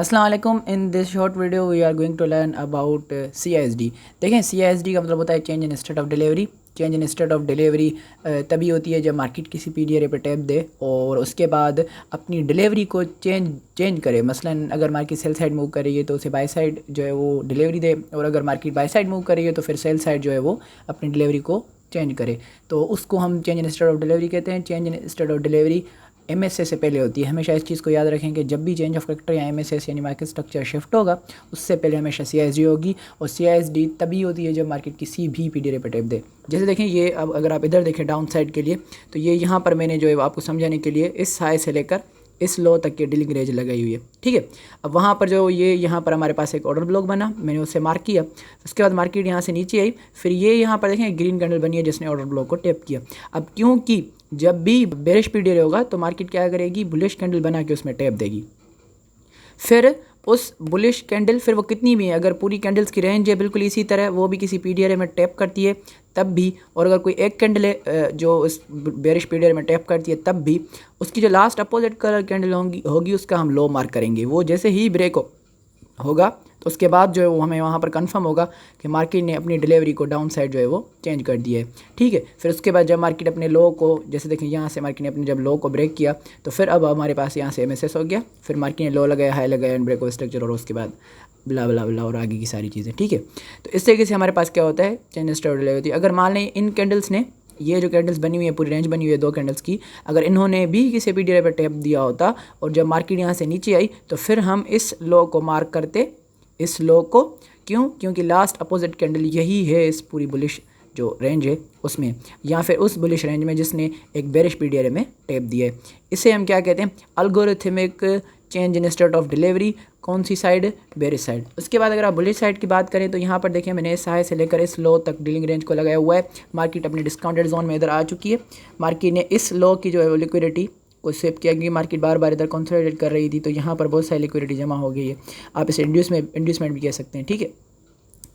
अस्सलाम वालेकुम। In this short video we are going to learn about CISD। देखें, CISD का मतलब होता है change in state of delivery. Change in state of delivery तभी होती है जब मार्केट किसी PDRA पे टैप दे और उसके बाद अपनी डिलीवरी को चेंज करे। मसलन अगर मार्केट सेल साइड मूव कर रही है तो उसे बाय साइड जो है वो डिलीवरी दे, और अगर मार्केट बाय साइड मूव कर रही है तो फिर सेल साइड जो है वो अपनी डिलीवरी को चेंज करे। तो उसको हम change in state of delivery कहते हैं। Change in state of delivery MSA से पहले होती है। हमेशा इस चीज़ को याद रखें कि जब भी चेंज ऑफ करेक्टर या MSS यानी मार्केट स्ट्रक्चर शिफ्ट होगा उससे पहले हमेशा CISD होगी, और CISD तभी होती है जब मार्केट किसी भी PDRA पे टैप दे। जैसे देखें, ये अब अगर आप इधर देखें डाउन साइड के लिए, तो ये यहाँ पर मैंने जो है आपको समझाने के लिए इस हाई से लेकर इस लो तक की डीलिंग रेंज लगाई हुई है, ठीक है। अब वहाँ पर जो ये यहाँ पर हमारे पास एक ऑर्डर ब्लॉक बना, मैंने उसे मार्क किया। उसके बाद मार्केट यहाँ से नीचे आई, फिर ये यहाँ पर देखें ग्रीन कैंडल बनी है जिसने ऑर्डर ब्लॉक को टैप किया। अब क्योंकि जब भी बेरिश पीरियड होगा तो मार्केट क्या करेगी, बुलिश कैंडल बना के उसमें टैप देगी। फिर उस बुलिश कैंडल, फिर वो कितनी भी है, अगर पूरी कैंडल्स की रेंज है बिल्कुल इसी तरह, वो भी किसी PDRA में टैप करती है तब भी, और अगर कोई एक कैंडल है जो उस बेरिश पीरियड में टैप करती है तब भी, उसकी जो लास्ट अपोजिट कलर कैंडल होगी उसका हम लो मार्क करेंगे। वो जैसे ही ब्रेक होगा तो उसके बाद जो है वो हमें वहाँ पर कंफर्म होगा कि मार्केट ने अपनी डिलीवरी को डाउन साइड जो है वो चेंज कर दिया है, ठीक है। फिर उसके बाद जब मार्केट अपने लो को, जैसे देखें यहाँ से मार्केट ने अपने जब लो को ब्रेक किया तो फिर अब हमारे पास यहाँ से MSS हो गया, फिर मार्केट ने लो लगाया, हाई लगाया, एंड ब्रेक ऑफ स्ट्रक्चर, और उसके बाद ब्ला ब्ला ब्ला और आगे की सारी चीज़ें, ठीक है। तो इस तरीके से हमारे पास क्या होता है, चेंज स्टेट डिलीवरी होती है। अगर मान लें इन कैंडल्स ने, ये जो कैंडल्स बनी हुई है, पूरी रेंज बनी हुई है 2 कैंडल्स की, अगर इन्होंने भी किसी PDRA पर टैप दिया होता और जब मार्केट यहाँ से नीचे आई तो फिर हम इस लो को मार्क करते, इस लो को। क्यों? क्योंकि लास्ट अपोजिट कैंडल यही है इस पूरी बुलिश जो रेंज है उसमें, या फिर उस बुलिश रेंज में जिसने एक बेरिश PDRA में टैप दिया है। इसे हम क्या कहते हैं, algorithmic change in state of delivery. कौन सी साइड? Bearish side. उसके बाद अगर आप बुलिश साइड की बात करें तो यहाँ पर देखें मैंने इस हाई से लेकर इस लो तक डीलिंग रेंज को लगाया हुआ है। मार्केट अपने डिस्काउंटेड जोन में इधर आ चुकी है। मार्केट ने इस लो की जो है वो लिक्विडिटी को स्वेप किया, क्योंकि मार्केट बार बार इधर कंसोलिडेट कर रही थी, तो यहाँ पर बहुत सारी लिक्विडिटी जमा हो गई है। आप इसे इंड्यूसमेंट भी कह सकते हैं, ठीक है।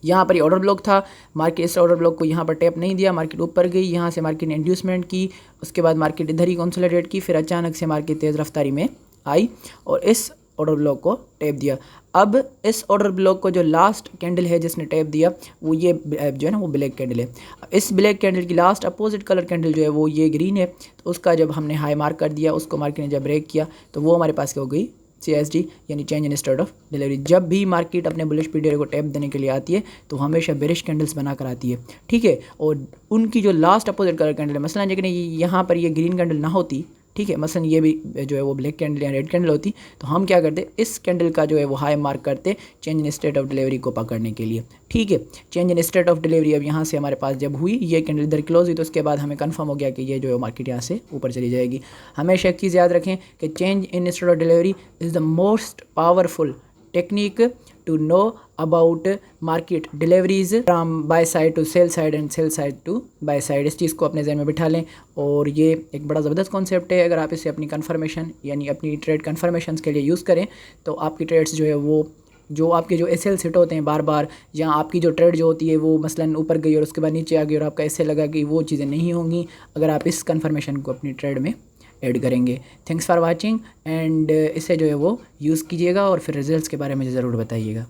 यहाँ पर ये ऑर्डर ब्लॉक था, मार्केट इस ऑर्डर ब्लॉक को यहाँ पर टैप नहीं दिया, मार्केट ऊपर गई, यहाँ से मार्केट ने इंड्यूसमेंट की, उसके बाद मार्केट इधर ही कंसोलिडेट की, फिर अचानक से मार्केट तेज़ रफ्तारी में आई और इस ऑर्डर ब्लॉक को टैप दिया। अब इस ऑर्डर ब्लॉक को जो लास्ट कैंडल है जिसने टैप दिया वो ये जो है ना वो ब्लैक कैंडल है। इस ब्लैक कैंडल की लास्ट अपोजिट कलर कैंडल जो है वो ये ग्रीन है, तो उसका जब हमने हाई मार्क कर दिया, उसको मार्केट ने जब ब्रेक किया तो वो हमारे पास क्या हो गई, CISD यानी change in state of delivery. जब भी मार्केट अपने बुलिश PDRA को टैप देने के लिए आती है तो हमेशा बेरिश कैंडल्स बनाकर आती है, ठीक है। और उनकी जो लास्ट अपोजिट कलर कैंडल है, मसलन लेकिन यहाँ पर ये ग्रीन कैंडल ना होती, ठीक है, मसलन ये भी जो है वो ब्लैक कैंडल या रेड कैंडल होती, तो हम क्या करते, इस कैंडल का जो है वो हाई मार्क करते change in state of delivery को पकड़ने के लिए, ठीक है। Change in state of delivery अब यहाँ से हमारे पास जब हुई, ये कैंडल इधर क्लोज हुई, तो उसके बाद हमें कंफर्म हो गया कि ये जो है मार्केट यहाँ से ऊपर चली जाएगी। हमेशा एक चीज़ याद रखें कि change in state of delivery is the most powerful technique to know about market deliveries from buy side to sell side and sell side to buy side। इस चीज़ को अपने जहन में बिठा लें, और ये एक बड़ा ज़बरदस्त कॉन्सेप्ट है। अगर आप इसे अपनी कन्फर्मेशन यानी अपनी ट्रेड कन्फर्मेशन के लिए यूज़ करें तो आपकी ट्रेड्स जो है वो, जो आपके जो SL सेट होते हैं बार बार, या आपकी जो ट्रेड जो होती है वो मसलन ऊपर गई और उसके बाद नीचे आ गई और आपका SL लगा गई, वो चीज़ें नहीं होंगी अगर आप इस कन्फर्मेशन को अपनी ट्रेड में ऐड करेंगे। थैंक्स फॉर वाचिंग, एंड इसे जो है वो यूज़ कीजिएगा और फिर रिजल्ट्स के बारे में ज़रूर बताइएगा।